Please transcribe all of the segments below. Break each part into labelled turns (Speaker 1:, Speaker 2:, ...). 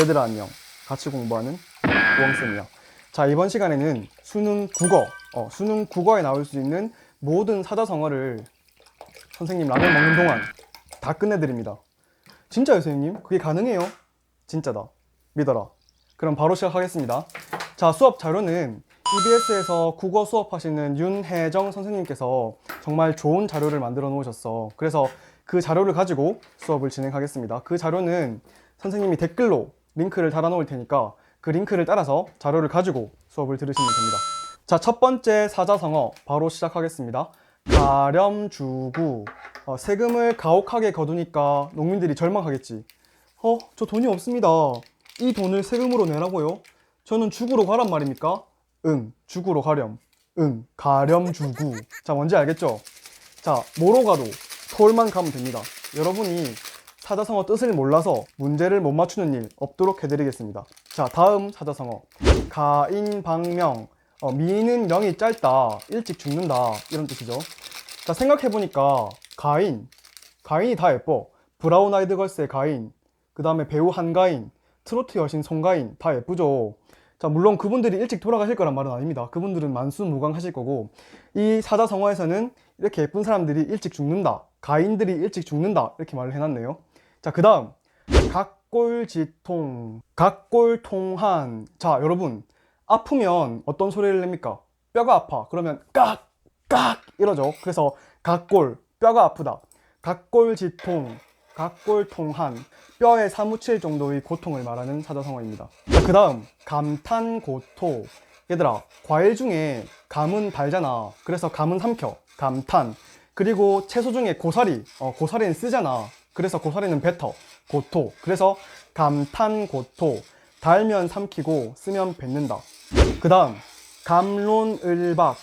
Speaker 1: 얘들아 안녕. 같이 공부하는 우엉쌤이야. 자, 이번 시간에는 수능 국어에 나올 수 있는 모든 사자성어를 선생님 라면 먹는 동안 다 끝내드립니다. 진짜요, 선생님? 그게 가능해요? 진짜다. 믿어라. 그럼 바로 시작하겠습니다. 자, 수업 자료는 EBS에서 국어 수업하시는 윤혜정 선생님께서 정말 좋은 자료를 만들어 놓으셨어. 그래서 그 자료를 가지고 수업을 진행하겠습니다. 그 자료는 선생님이 댓글로 링크를 달아 놓을 테니까 그 링크를 따라서 자료를 가지고 수업을 들으시면 됩니다. 자, 첫 번째 사자성어 바로 시작하겠습니다. 가렴주구. 세금을 가혹하게 거두니까 농민들이 절망하겠지. 저 돈이 없습니다. 이 돈을 세금으로 내라고요? 저는 죽으러 가란 말입니까? 응, 죽으러 가렴. 응, 가렴주구. 자, 뭔지 알겠죠? 자, 뭐로 가도 서울만 가면 됩니다. 여러분이 사자성어 뜻을 몰라서 문제를 못 맞추는 일 없도록 해드리겠습니다. 자, 다음 사자성어. 가인방명. 미는 영이 짧다, 일찍 죽는다, 이런 뜻이죠. 자, 생각해보니까 가인이 다 예뻐. 브라운 아이드 걸스의 가인, 그 다음에 배우 한가인, 트로트 여신 송가인 다 예쁘죠. 자, 물론 그분들이 일찍 돌아가실 거란 말은 아닙니다. 그분들은 만수무강하실 거고, 이 사자성어에서는 이렇게 예쁜 사람들이 일찍 죽는다, 가인들이 일찍 죽는다, 이렇게 말을 해놨네요. 자, 그 다음 각골지통, 각골통한. 자, 여러분, 아프면 어떤 소리를 냅니까? 뼈가 아파. 그러면 깍! 깍! 이러죠. 그래서 각골, 뼈가 아프다. 각골지통, 각골통한, 뼈에 사무칠 정도의 고통을 말하는 사자성어입니다. 자, 그 다음 감탄고토. 얘들아, 과일 중에 감은 달잖아. 그래서 감은 삼켜, 감탄. 그리고 채소 중에 고사리, 고사리는 쓰잖아. 그래서 고사리는 뱉어, 고토. 그래서 감탄고토. 달면 삼키고 쓰면 뱉는다. 그 다음 갑론을박,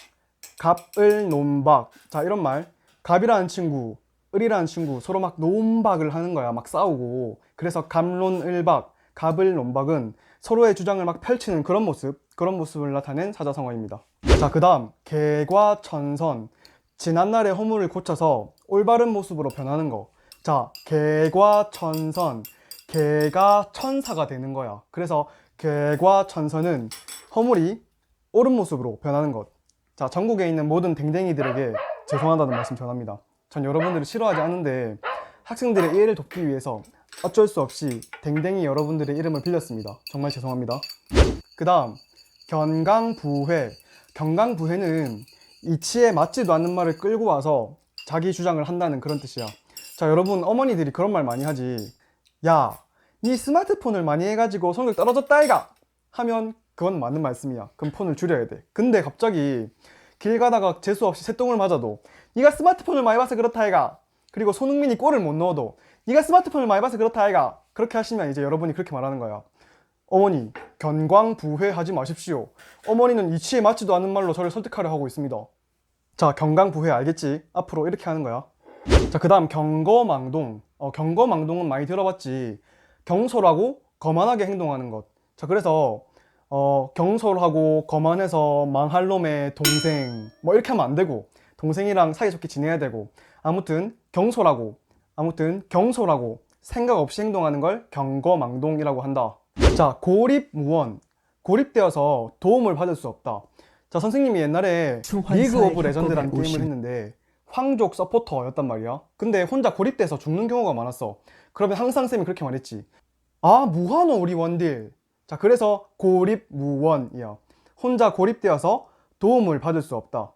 Speaker 1: 갑을논박. 자, 이런 말. 갑이라는 친구, 을이라는 친구 서로 막 논박을 하는 거야. 막 싸우고. 그래서 갑론을박, 갑을논박은 서로의 주장을 막 펼치는 그런 모습을 나타낸 사자성어입니다. 자, 그 다음 개과천선. 지난날의 허물을 고쳐서 올바른 모습으로 변하는 거. 자, 개과천선. 개가 천사가 되는 거야. 그래서 개과천선은 허물이 옳은 모습으로 변하는 것. 자, 전국에 있는 모든 댕댕이들에게 죄송하다는 말씀 전합니다. 전 여러분들을 싫어하지 않는데 학생들의 이해를 돕기 위해서 어쩔 수 없이 댕댕이 여러분들의 이름을 빌렸습니다. 정말 죄송합니다. 그 다음 견강부회. 견강부회는 이치에 맞지도 않는 말을 끌고 와서 자기 주장을 한다는 그런 뜻이야. 자, 여러분, 어머니들이 그런 말 많이 하지. 야, 니 스마트폰을 많이 해가지고 성격 떨어졌다 아이가 하면 그건 맞는 말씀이야. 그럼 폰을 줄여야 돼. 근데 갑자기 길 가다가 재수 없이 새똥을 맞아도 니가 스마트폰을 많이 봐서 그렇다 아이가, 그리고 손흥민이 골을 못 넣어도 니가 스마트폰을 많이 봐서 그렇다 아이가, 그렇게 하시면 이제 여러분이 그렇게 말하는 거야. 어머니, 견광부회하지 마십시오. 어머니는 이치에 맞지도 않은 말로 저를 설득하려 하고 있습니다. 자, 견광부회 알겠지? 앞으로 이렇게 하는 거야. 자, 그 다음 경거망동. 경거망동은 많이 들어봤지. 경솔하고 거만하게 행동하는 것. 자, 그래서 경솔하고 거만해서 망할 놈의 동생 뭐 이렇게 하면 안 되고, 동생이랑 사이좋게 지내야 되고, 아무튼 경솔하고 생각 없이 행동하는 걸 경거망동이라고 한다. 자, 고립무원. 고립되어서 도움을 받을 수 없다. 자, 선생님이 옛날에 리그 오브 레전드라는 게임을 했는데 황족 서포터였단 말이야. 근데 혼자 고립돼서 죽는 경우가 많았어. 그러면 항상 쌤이 그렇게 말했지. 아, 무한호 우리 원딜. 자, 그래서 고립무원이야. 혼자 고립되어서 도움을 받을 수 없다.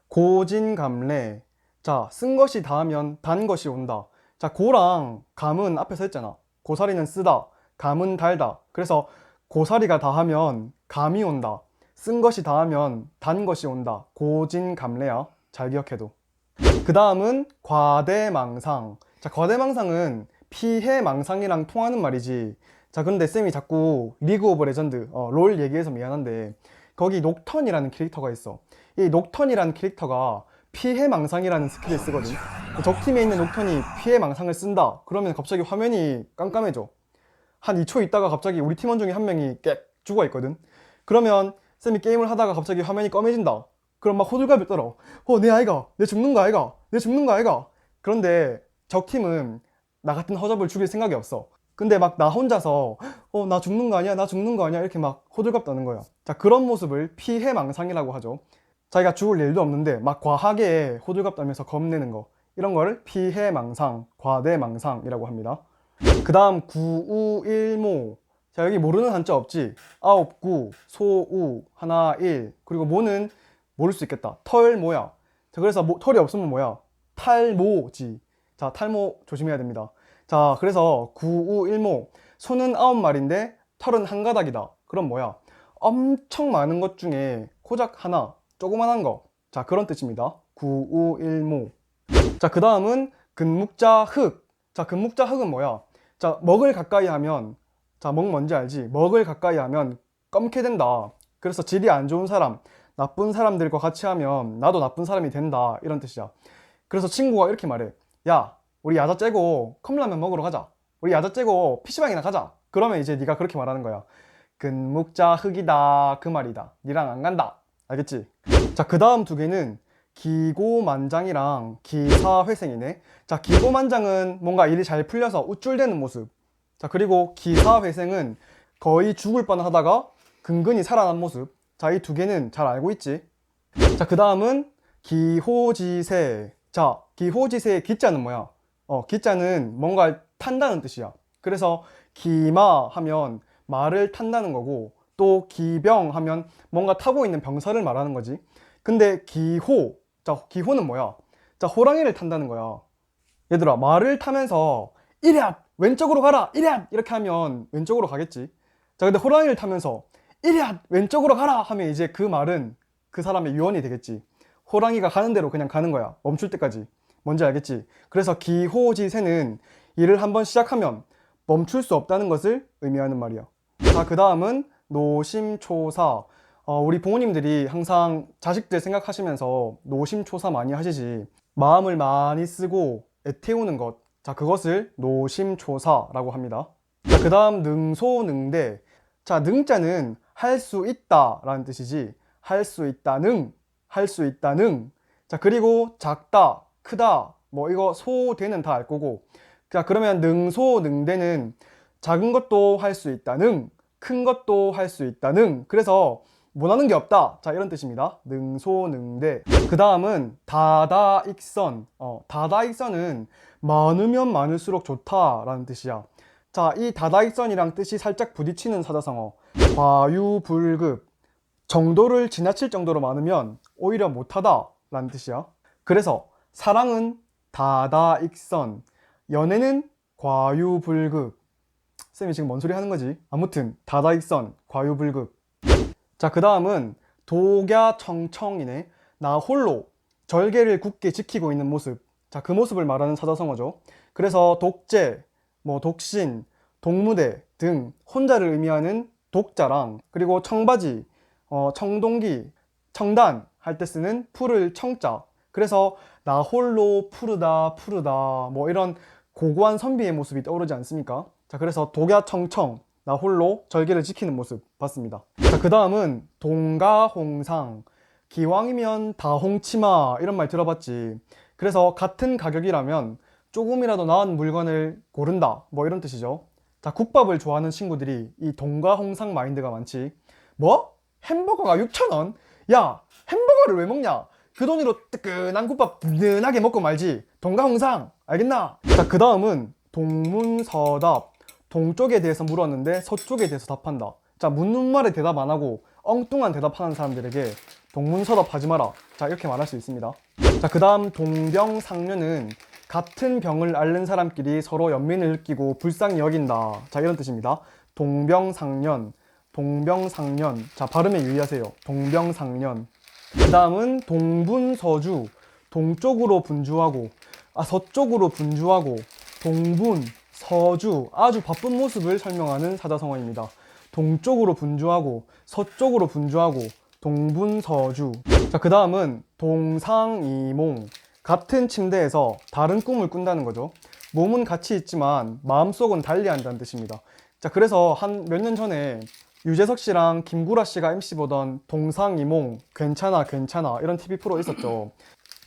Speaker 1: 고진감래. 자, 쓴 것이 닿으면 단 것이 온다. 자, 고랑 감은 앞에서 했잖아. 고사리는 쓰다, 감은 달다. 그래서 고사리가 닿으면 감이 온다. 쓴 것이 닿으면 단 것이 온다. 고진감래야. 잘 기억해도. 그 다음은 과대망상. 자, 과대망상은 피해망상이랑 통하는 말이지. 자, 근데 쌤이 자꾸 리그 오브 레전드 롤 얘기해서 미안한데 거기 녹턴이라는 캐릭터가 있어. 이 녹턴이라는 캐릭터가 피해망상이라는 스킬을 쓰거든. 적팀에 있는 녹턴이 피해망상을 쓴다 그러면 갑자기 화면이 깜깜해져. 한 2초 있다가 갑자기 우리 팀원 중에 한 명이 깨 죽어 있거든. 그러면 쌤이 게임을 하다가 갑자기 화면이 검해진다. 그럼 막 호들갑을 떨어. 내 아이가, 내 죽는 거 아이가, 내 죽는 거 아이가. 그런데 적팀은 나 같은 허접을 죽일 생각이 없어. 근데 막 나 혼자서 나 죽는 거 아니야? 나 죽는 거 아니야? 이렇게 막 호들갑 떠는 거야. 자, 그런 모습을 피해망상이라고 하죠. 자기가 죽을 일도 없는데 막 과하게 호들갑 떨면서 겁내는 거. 이런 거를 피해망상, 과대망상이라고 합니다. 그 다음 구우일모. 자, 여기 모르는 한자 없지? 아홉구, 소우, 하나, 일. 그리고 모는 모를 수 있겠다. 털모야. 자, 그래서 털이 없으면 뭐야? 탈모지. 자, 탈모 조심해야 됩니다. 자, 그래서 구우일모. 소는 9마리인데 털은 한 가닥이다. 그럼 뭐야? 엄청 많은 것 중에 고작 하나, 조그만한 거. 자, 그런 뜻입니다. 구우일모. 자, 그 다음은 근묵자 흑. 자, 근묵자 흑은 뭐야? 자, 먹을 가까이 하면, 자, 먹 뭔지 알지? 먹을 가까이 하면 검게 된다. 그래서 질이 안 좋은 사람, 나쁜 사람들과 같이 하면 나도 나쁜 사람이 된다. 이런 뜻이야. 그래서 친구가 이렇게 말해. 야, 우리 야자 째고 컵라면 먹으러 가자. 우리 야자 째고 PC방이나 가자. 그러면 이제 네가 그렇게 말하는 거야. 근묵자 흑이다. 그 말이다. 니랑 안 간다. 알겠지? 자, 그 다음 두 개는 기고만장이랑 기사회생이네. 자, 기고만장은 뭔가 일이 잘 풀려서 우쭐대는 모습. 자, 그리고 기사회생은 거의 죽을 뻔하다가 근근히 살아난 모습. 자, 이 두 개는 잘 알고 있지? 자, 그 다음은 기호지세. 자, 기호지세의 기자는 뭐야? 기자는 뭔가 탄다는 뜻이야. 그래서 기마 하면 말을 탄다는 거고, 또 기병 하면 뭔가 타고 있는 병사를 말하는 거지. 근데 기호, 자, 기호는 뭐야? 자, 호랑이를 탄다는 거야. 얘들아, 말을 타면서 이랴 왼쪽으로 가라 이랴 이렇게 하면 왼쪽으로 가겠지. 자, 근데 호랑이를 타면서 이랴 왼쪽으로 가라 하면 이제 그 말은 그 사람의 유언이 되겠지. 호랑이가 가는 대로 그냥 가는 거야. 멈출 때까지. 뭔지 알겠지? 그래서 기호지세는 일을 한번 시작하면 멈출 수 없다는 것을 의미하는 말이야. 자, 그 다음은 노심초사. 우리 부모님들이 항상 자식들 생각하시면서 노심초사 많이 하시지. 마음을 많이 쓰고 애태우는 것. 자, 그것을 노심초사라고 합니다. 자, 그 다음 능소능대. 자, 능자는 할 수 있다 라는 뜻이지. 할 수 있다능, 할 수 있다능. 자, 그리고 작다, 크다, 뭐 이거 소대는 다 알 거고. 자, 그러면 능소능대는 작은 것도 할 수 있다능, 큰 것도 할 수 있다능. 그래서 원하는 게 없다. 자, 이런 뜻입니다. 능소능대. 그 다음은 다다익선. 다다익선은 많으면 많을수록 좋다라는 뜻이야. 자, 이 다다익선이랑 뜻이 살짝 부딪히는 사자성어. 과유불급. 정도를 지나칠 정도로 많으면 오히려 못하다라는 뜻이야. 그래서 사랑은 다다익선, 연애는 과유불급. 쌤이 지금 뭔 소리 하는 거지? 아무튼 다다익선, 과유불급. 자, 그 다음은 독야청청이네. 나 홀로 절개를 굳게 지키고 있는 모습. 자, 그 모습을 말하는 사자성어죠. 그래서 독재, 뭐 독신, 독무대 등 혼자를 의미하는 독자랑, 그리고 청바지, 청동기, 청단 할 때 쓰는 풀을 청자. 그래서 나 홀로 푸르다 푸르다 뭐 이런 고고한 선비의 모습이 떠오르지 않습니까? 자, 그래서 독야청청, 나 홀로 절개를 지키는 모습 봤습니다. 자, 그 다음은 동가홍상. 기왕이면 다 홍치마 이런 말 들어봤지. 그래서 같은 가격이라면 조금이라도 나은 물건을 고른다 뭐 이런 뜻이죠. 자, 국밥을 좋아하는 친구들이 이 동가홍상 마인드가 많지. 뭐? 햄버거가 6,000원? 야, 햄버거를 왜 먹냐? 그 돈으로 뜨끈한 국밥 든든하게 먹고 말지. 동가홍상 알겠나? 자, 그 다음은 동문서답. 동쪽에 대해서 물었는데 서쪽에 대해서 답한다. 자, 묻는 말에 대답 안 하고 엉뚱한 대답하는 사람들에게 동문서답 하지 마라. 자, 이렇게 말할 수 있습니다. 자, 그 다음 동병상련은 같은 병을 앓는 사람끼리 서로 연민을 느끼고 불쌍히 여긴다. 자, 이런 뜻입니다. 동병상련, 동병상련. 자, 발음에 유의하세요. 동병상련. 그 다음은 동분서주. 동쪽으로 분주하고, 서쪽으로 분주하고, 동분, 서주. 아주 바쁜 모습을 설명하는 사자성어입니다. 동쪽으로 분주하고, 서쪽으로 분주하고, 동분서주. 자, 그 다음은 동상이몽. 같은 침대에서 다른 꿈을 꾼다는 거죠. 몸은 같이 있지만 마음속은 달리한다는 뜻입니다. 자, 그래서 한 몇 년 전에 유재석 씨랑 김구라 씨가 MC 보던 동상이몽 괜찮아 괜찮아 이런 TV 프로 있었죠.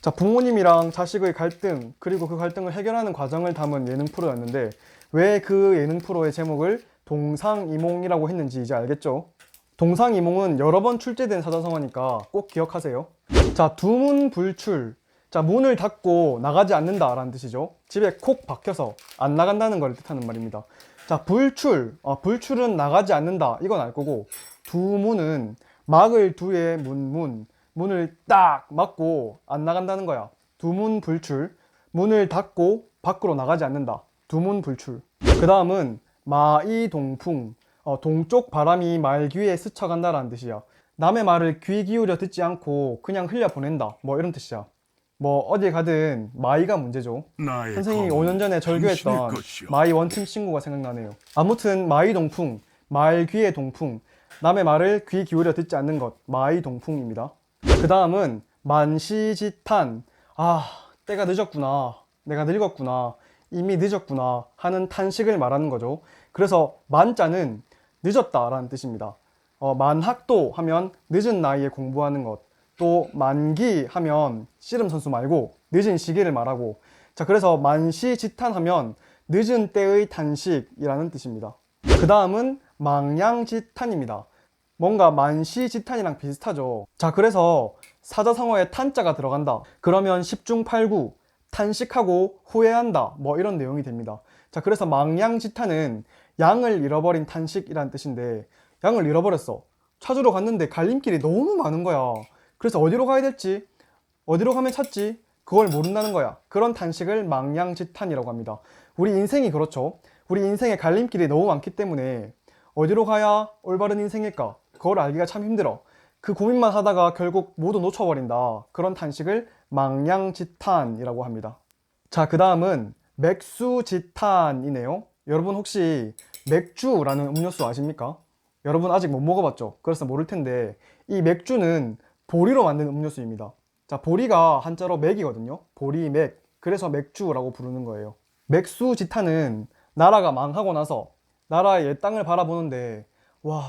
Speaker 1: 자, 부모님이랑 자식의 갈등, 그리고 그 갈등을 해결하는 과정을 담은 예능 프로였는데 왜 그 예능 프로의 제목을 동상이몽이라고 했는지 이제 알겠죠? 동상이몽은 여러 번 출제된 사자성어니까 꼭 기억하세요. 자, 두문불출. 자, 문을 닫고 나가지 않는다 라는 뜻이죠. 집에 콕 박혀서 안 나간다는 걸 뜻하는 말입니다. 자, 불출. 불출은 나가지 않는다. 이건 알 거고, 두문은 막을 두에 문을 딱 막고 안 나간다는 거야. 두문불출. 문을 닫고 밖으로 나가지 않는다. 두문불출. 그 다음은 마이동풍. 동쪽 바람이 말 귀에 스쳐간다라는 뜻이야. 남의 말을 귀 기울여 듣지 않고 그냥 흘려보낸다. 뭐 이런 뜻이야. 뭐 어디 가든 마이가 문제죠. 선생님이 5년 전에 절교했던 마이 원팀 친구가 생각나네요. 아무튼 마이 동풍, 말 귀의 동풍, 남의 말을 귀 기울여 듣지 않는 것, 마이 동풍입니다. 그 다음은 만시지탄. 때가 늦었구나, 내가 늙었구나, 이미 늦었구나 하는 탄식을 말하는 거죠. 그래서 만자는 늦었다라는 뜻입니다. 만학도 하면 늦은 나이에 공부하는 것, 또 만기 하면 씨름 선수 말고 늦은 시기를 말하고, 자, 그래서 만시지탄하면 늦은 때의 탄식이라는 뜻입니다. 그 다음은 망양지탄입니다. 뭔가 만시지탄이랑 비슷하죠. 자, 그래서 사자성어에 탄자가 들어간다. 그러면 십중팔구, 탄식하고 후회한다. 뭐 이런 내용이 됩니다. 자, 그래서 망양지탄은 양을 잃어버린 탄식이란 뜻인데, 양을 잃어버렸어. 찾으러 갔는데 갈림길이 너무 많은 거야. 그래서 어디로 가야 될지, 어디로 가면 찾지, 그걸 모른다는 거야. 그런 탄식을 망양지탄이라고 합니다. 우리 인생이 그렇죠. 우리 인생에 갈림길이 너무 많기 때문에 어디로 가야 올바른 인생일까? 그걸 알기가 참 힘들어. 그 고민만 하다가 결국 모두 놓쳐버린다. 그런 탄식을 망양지탄이라고 합니다. 자, 그 다음은 맥수지탄이네요. 여러분 혹시 맥주라는 음료수 아십니까? 여러분 아직 못 먹어봤죠? 그래서 모를 텐데, 이 맥주는 보리로 만든 음료수입니다. 자, 보리가 한자로 맥이거든요. 보리맥. 그래서 맥주라고 부르는 거예요. 맥수지탄은 나라가 망하고 나서 나라의 옛 땅을 바라보는데, 와,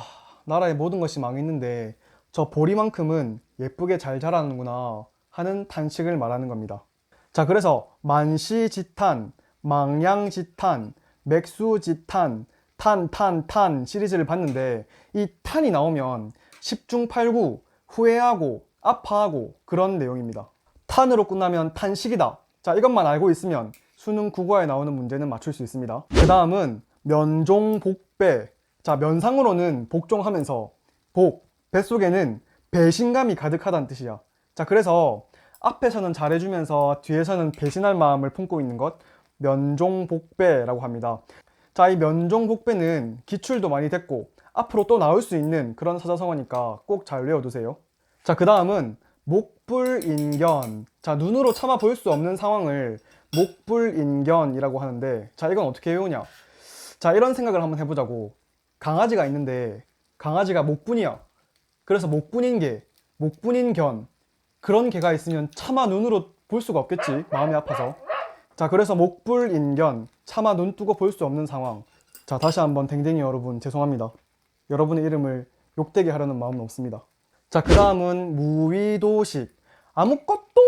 Speaker 1: 나라의 모든 것이 망했는데 저 보리만큼은 예쁘게 잘 자라는구나 하는 탄식을 말하는 겁니다. 자, 그래서 만시지탄, 망양지탄, 맥수지탄, 탄 시리즈를 봤는데, 이 탄이 나오면 십중팔구, 후회하고 아파하고 그런 내용입니다. 탄으로 끝나면 탄식이다. 자, 이것만 알고 있으면 수능 국어에 나오는 문제는 맞출 수 있습니다. 그 다음은 면종복배. 자, 면상으로는 복종하면서, 뱃속에는 배신감이 가득하다는 뜻이야. 자, 그래서 앞에서는 잘해주면서 뒤에서는 배신할 마음을 품고 있는 것, 면종복배라고 합니다. 자, 이 면종복배는 기출도 많이 됐고 앞으로 또 나올 수 있는 그런 사자성어니까 꼭 잘 외워두세요. 자, 그 다음은 목불인견. 자, 눈으로 차마 볼 수 없는 상황을 목불인견이라고 하는데, 자, 이건 어떻게 외우냐? 자, 이런 생각을 한번 해보자고. 강아지가 있는데 강아지가 목분이야. 그래서 목분인개, 목분인견, 그런 개가 있으면 차마 눈으로 볼 수가 없겠지, 마음이 아파서. 자, 그래서 목불인견, 차마 눈 뜨고 볼 수 없는 상황. 자, 다시 한번 댕댕이 여러분 죄송합니다. 여러분의 이름을 욕되게 하려는 마음은 없습니다. 자, 그 다음은 무위도식. 아무것도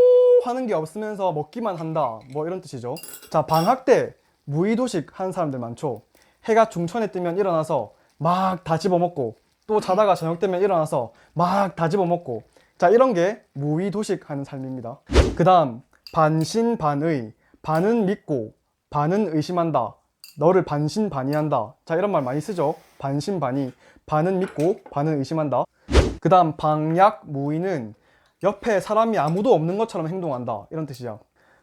Speaker 1: 하는 게 없으면서 먹기만 한다, 뭐 이런 뜻이죠. 자, 방학 때 무위도식 하는 사람들 많죠. 해가 중천에 뜨면 일어나서 막 다 집어먹고, 또 자다가 저녁 되면 일어나서 막 다 집어먹고. 자, 이런 게 무위도식 하는 삶입니다. 그 다음 반신반의. 반은 믿고 반은 의심한다. 너를 반신반의한다. 자, 이런 말 많이 쓰죠. 반신반의. 반은 믿고 반은 의심한다. 그 다음 방약무의는 옆에 사람이 아무도 없는 것처럼 행동한다, 이런 뜻이야.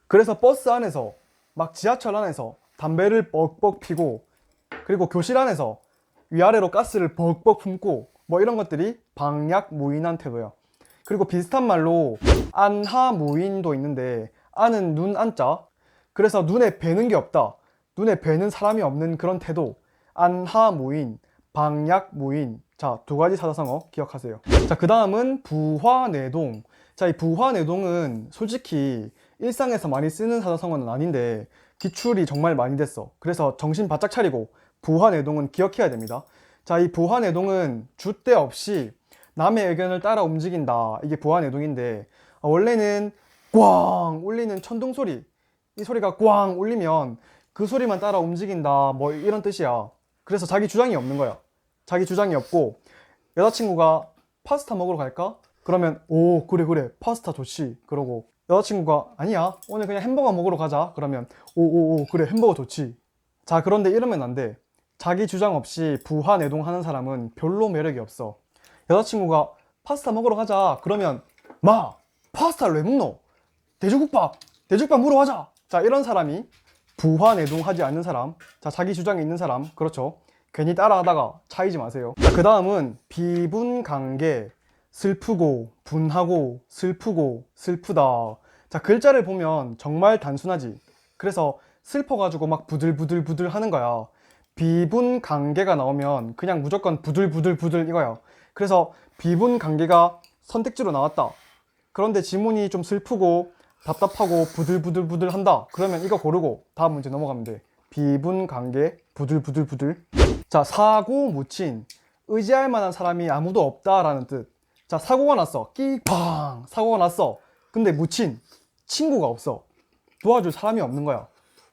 Speaker 1: 그래서 버스 안에서, 막 지하철 안에서 담배를 뻑뻑 피고, 그리고 교실 안에서 위아래로 가스를 벅벅 품고, 뭐 이런 것들이 방약무인한 태도야. 그리고 비슷한 말로 안하무인도 있는데, 안은 눈 안자. 그래서 눈에 뵈는 게 없다, 눈에 뵈는 사람이 없는 그런 태도. 안하무인, 방약무인. 자, 두 가지 사자성어 기억하세요. 자, 그 다음은 부화내동. 자, 이 부화내동은 솔직히 일상에서 많이 쓰는 사자성어는 아닌데 기출이 정말 많이 됐어. 그래서 정신 바짝 차리고 부화내동은 기억해야 됩니다. 자, 이 부화내동은 줏대 없이 남의 의견을 따라 움직인다, 이게 부화내동인데, 원래는 꽝 울리는 천둥 소리, 이 소리가 꽝 울리면 그 소리만 따라 움직인다, 뭐 이런 뜻이야. 그래서 자기 주장이 없는 거야. 자기 주장이 없고, 여자친구가 파스타 먹으러 갈까? 그러면 오 그래 그래 파스타 좋지. 그러고 여자친구가 아니야 오늘 그냥 햄버거 먹으러 가자. 그러면 오오오 그래 햄버거 좋지. 자, 그런데 이러면 안 돼. 자기 주장 없이 부하내동하는 사람은 별로 매력이 없어. 여자친구가 파스타 먹으러 가자. 그러면 마 파스타를 왜 먹노? 돼지국밥 먹으러 가자. 자, 이런 사람이 부하내동하지 않는 사람, 자, 자기 주장이 있는 사람, 그렇죠. 괜히 따라하다가 차이지 마세요. 그 다음은 비분관계, 슬프고 분하고 슬프고 슬프다. 자, 글자를 보면 정말 단순하지. 그래서 슬퍼가지고 막 부들부들부들 하는 거야. 비분관계가 나오면 그냥 무조건 부들부들부들 이거야. 그래서 비분관계가 선택지로 나왔다. 그런데 지문이 좀 슬프고 답답하고 부들부들부들 한다. 그러면 이거 고르고 다음 문제 넘어가면 돼. 비분관계, 부들부들부들. 자, 사고 묻힌, 의지할 만한 사람이 아무도 없다라는 뜻. 자, 사고가 났어. 끼팡! 사고가 났어. 근데 묻힌, 친구가 없어. 도와줄 사람이 없는 거야.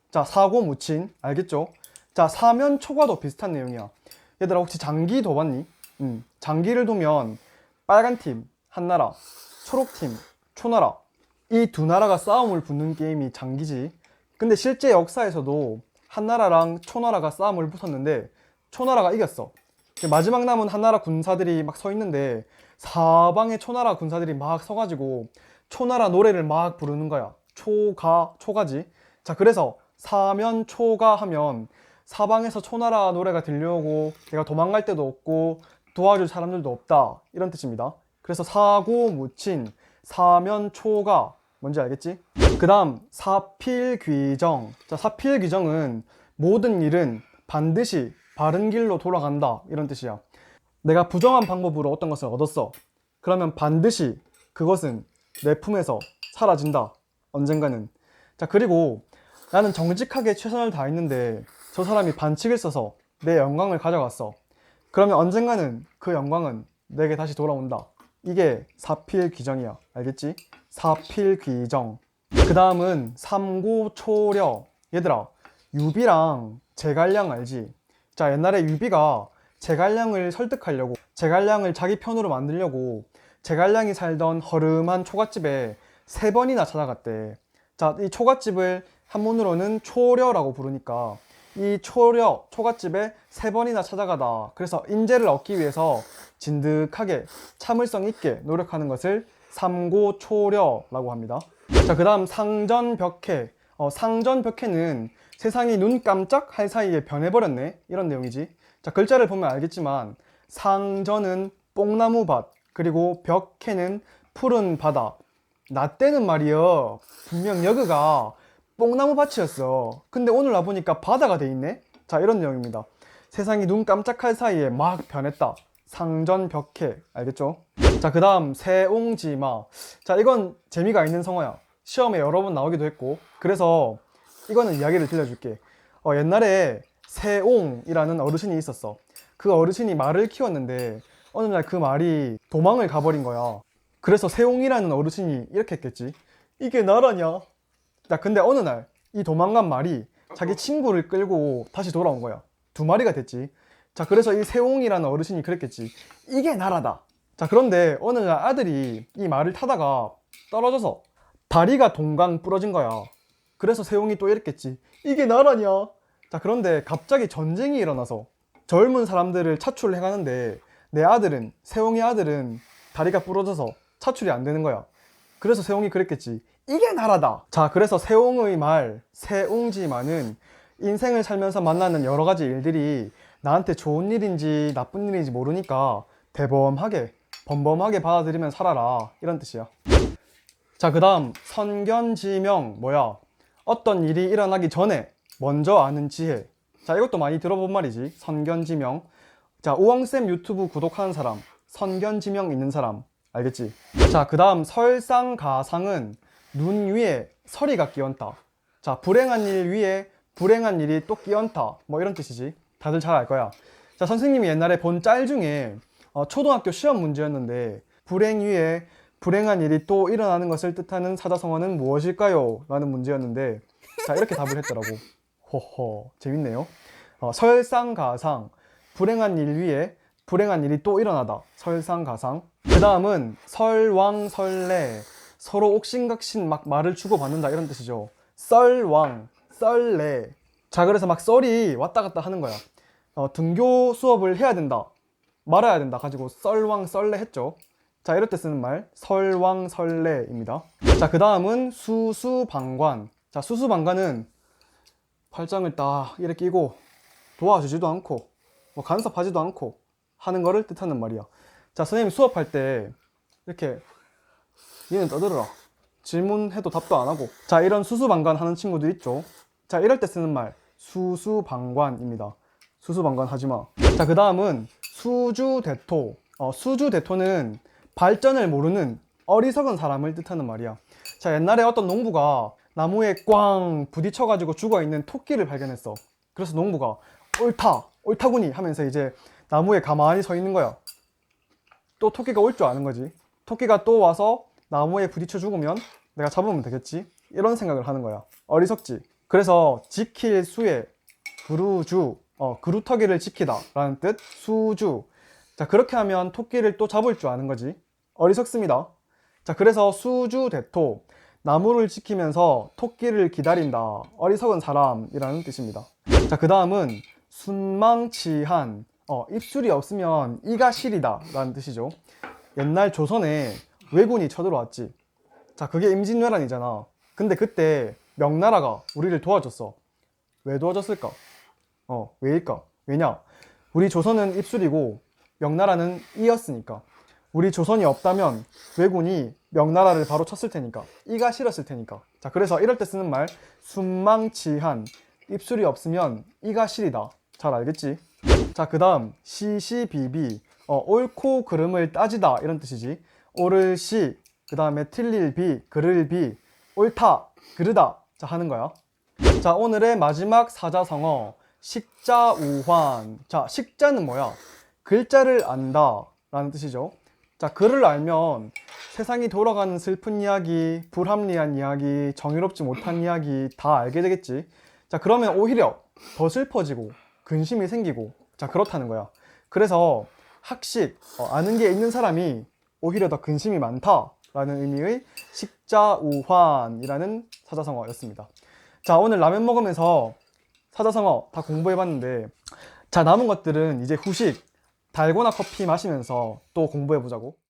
Speaker 1: 자, 사고 묻힌, 알겠죠? 자, 사면 초과도 비슷한 내용이야. 얘들아, 혹시 장기 둬봤니? 장기를 두면 빨간 팀, 한나라, 초록 팀, 초나라. 이 두 나라가 싸움을 붙는 게임이 장기지. 근데 실제 역사에서도 한나라랑 초나라가 싸움을 붙었는데 초나라가 이겼어. 마지막 남은 한나라 군사들이 막 서 있는데 사방에 초나라 군사들이 막 서가지고 초나라 노래를 막 부르는 거야. 초가지. 자, 그래서 사면 초가 하면 사방에서 초나라 노래가 들려오고 내가 도망갈 데도 없고 도와줄 사람들도 없다, 이런 뜻입니다. 그래서 사고 묻힌, 사면 초가, 뭔지 알겠지? 그 다음 사필귀정. 자, 사필귀정은 모든 일은 반드시 바른 길로 돌아간다, 이런 뜻이야. 내가 부정한 방법으로 어떤 것을 얻었어. 그러면 반드시 그것은 내 품에서 사라진다, 언젠가는. 자, 그리고 나는 정직하게 최선을 다했는데 저 사람이 반칙을 써서 내 영광을 가져갔어. 그러면 언젠가는 그 영광은 내게 다시 돌아온다. 이게 사필귀정이야. 알겠지? 사필귀정. 그 다음은 삼고초려. 얘들아, 유비랑 제갈량 알지? 자, 옛날에 유비가 제갈량을 설득하려고, 제갈량을 자기 편으로 만들려고 제갈량이 살던 허름한 초가집에 3번이나 찾아갔대. 자, 이 초가집을 한문으로는 초려라고 부르니까 이 초가집에 3번이나 찾아가다. 그래서 인재를 얻기 위해서 진득하게 참을성 있게 노력하는 것을 삼고초려라고 합니다. 자, 그 다음 상전벽해. 상전벽해는 세상이 눈 깜짝 할 사이에 변해버렸네, 이런 내용이지. 자, 글자를 보면 알겠지만 상전은 뽕나무밭, 그리고 벽해는 푸른 바다. 나 때는 말이여 분명 여기가 뽕나무밭이었어. 근데 오늘 와보니까 바다가 돼 있네. 자, 이런 내용입니다. 세상이 눈 깜짝할 사이에 막 변했다. 상전벽해. 알겠죠? 자, 그 다음 세옹지마. 자, 이건 재미가 있는 성어야. 시험에 여러 번 나오기도 했고. 그래서 이거는 이야기를 들려줄게. 옛날에 세옹이라는 어르신이 있었어. 그 어르신이 말을 키웠는데 어느 날 그 말이 도망을 가버린 거야. 그래서 세옹이라는 어르신이 이렇게 했겠지. 이게 나라냐? 자, 근데 어느 날 이 도망간 말이 자기 친구를 끌고 다시 돌아온 거야. 2마리가 됐지. 자, 그래서 이 세옹이라는 어르신이 그랬겠지. 이게 나라다. 자, 그런데 어느 날 아들이 이 말을 타다가 떨어져서 다리가 동강 부러진 거야. 그래서 세옹이 또 이랬겠지. 이게 나라냐? 자, 그런데 갑자기 전쟁이 일어나서 젊은 사람들을 차출을 해가는데 내 아들은, 세옹이 아들은 다리가 부러져서 차출이 안 되는 거야. 그래서 세옹이 그랬겠지. 이게 나라다. 자, 그래서 세옹의 말, 세옹지마는 인생을 살면서 만나는 여러 가지 일들이 나한테 좋은 일인지 나쁜 일인지 모르니까 대범하게, 범범하게 받아들이면 살아라, 이런 뜻이야. 자, 그 다음 선견지명. 뭐야? 어떤 일이 일어나기 전에 먼저 아는 지혜. 자, 이것도 많이 들어본 말이지. 선견지명. 자, 우엉쌤 유튜브 구독하는 사람, 선견지명 있는 사람 알겠지? 자, 그 다음 설상가상은 눈 위에 서리가 끼얹다. 자, 불행한 일 위에 불행한 일이 또 끼얹다, 뭐 이런 뜻이지. 다들 잘 알 거야. 자, 선생님이 옛날에 본 짤 중에 초등학교 시험 문제였는데 불행 위에 불행한 일이 또 일어나는 것을 뜻하는 사자성어는 무엇일까요? 라는 문제였는데 자 이렇게 답을 했더라고. 호호 재밌네요. 설상가상 불행한 일 위에 불행한 일이 또 일어나다. 설상가상. 그 다음은 설왕설래 서로 옥신각신 막 말을 주고받는다 이런 뜻이죠. 썰왕 썰래. 자 그래서 막 썰이 왔다 갔다 하는 거야. 등교 수업을 해야 된다 말아야 된다 가지고 썰왕썰래 했죠. 자 이럴 때 쓰는 말 설왕설래입니다. 자 그 다음은 수수방관. 자 수수방관은 팔짱을 딱 이렇게 끼고 도와주지도 않고 뭐 간섭하지도 않고 하는 거를 뜻하는 말이야. 자 선생님 수업할 때 이렇게 얘는 떠들어라 질문해도 답도 안 하고 자 이런 수수방관 하는 친구들 있죠. 자 이럴 때 쓰는 말 수수방관입니다. 수수방관 하지마. 자 그 다음은 수주대토. 수주대토는 발전을 모르는 어리석은 사람을 뜻하는 말이야. 자 옛날에 어떤 농부가 나무에 꽝 부딪혀가지고 죽어있는 토끼를 발견했어. 그래서 농부가 옳다구니 하면서 이제 나무에 가만히 서 있는 거야. 또 토끼가 올 줄 아는 거지. 토끼가 또 와서 나무에 부딪혀 죽으면 내가 잡으면 되겠지. 이런 생각을 하는 거야. 어리석지. 그래서 지킬 수에 그루주 그루터기를 지키다 라는 뜻 수주. 자 그렇게 하면 토끼를 또 잡을 줄 아는 거지. 어리석습니다. 자 그래서 수주대토 나무를 지키면서 토끼를 기다린다 어리석은 사람이라는 뜻입니다. 자 그 다음은 순망치한 입술이 없으면 이가 시리다 라는 뜻이죠. 옛날 조선에 왜군이 쳐들어왔지. 자 그게 임진왜란이잖아. 근데 그때 명나라가 우리를 도와줬어. 왜 도와줬을까? 왜일까? 왜냐? 우리 조선은 입술이고 명나라는 이였으니까. 우리 조선이 없다면 왜군이 명나라를 바로 쳤을 테니까. 이가 싫었을 테니까. 자 그래서 이럴 때 쓰는 말 순망치한. 입술이 없으면 이가 시리다. 잘 알겠지? 자 그 다음 시시비비. 옳고 그름을 따지다 이런 뜻이지. 옳을 시, 그 다음에 틀릴 비, 그를 비, 옳다, 그르다 자 하는 거야. 자 오늘의 마지막 사자성어 식자우환. 자 식자는 뭐야? 글자를 안다 라는 뜻이죠. 자 글을 알면 세상이 돌아가는 슬픈 이야기, 불합리한 이야기, 정의롭지 못한 이야기 다 알게 되겠지. 자 그러면 오히려 더 슬퍼지고 근심이 생기고 자 그렇다는 거야. 그래서 학식, 아는 게 있는 사람이 오히려 더 근심이 많다 라는 의미의 식자우환이라는 사자성어였습니다. 자 오늘 라면 먹으면서 사자성어 다 공부해봤는데 자 남은 것들은 이제 후식 달고나 커피 마시면서 또 공부해보자고.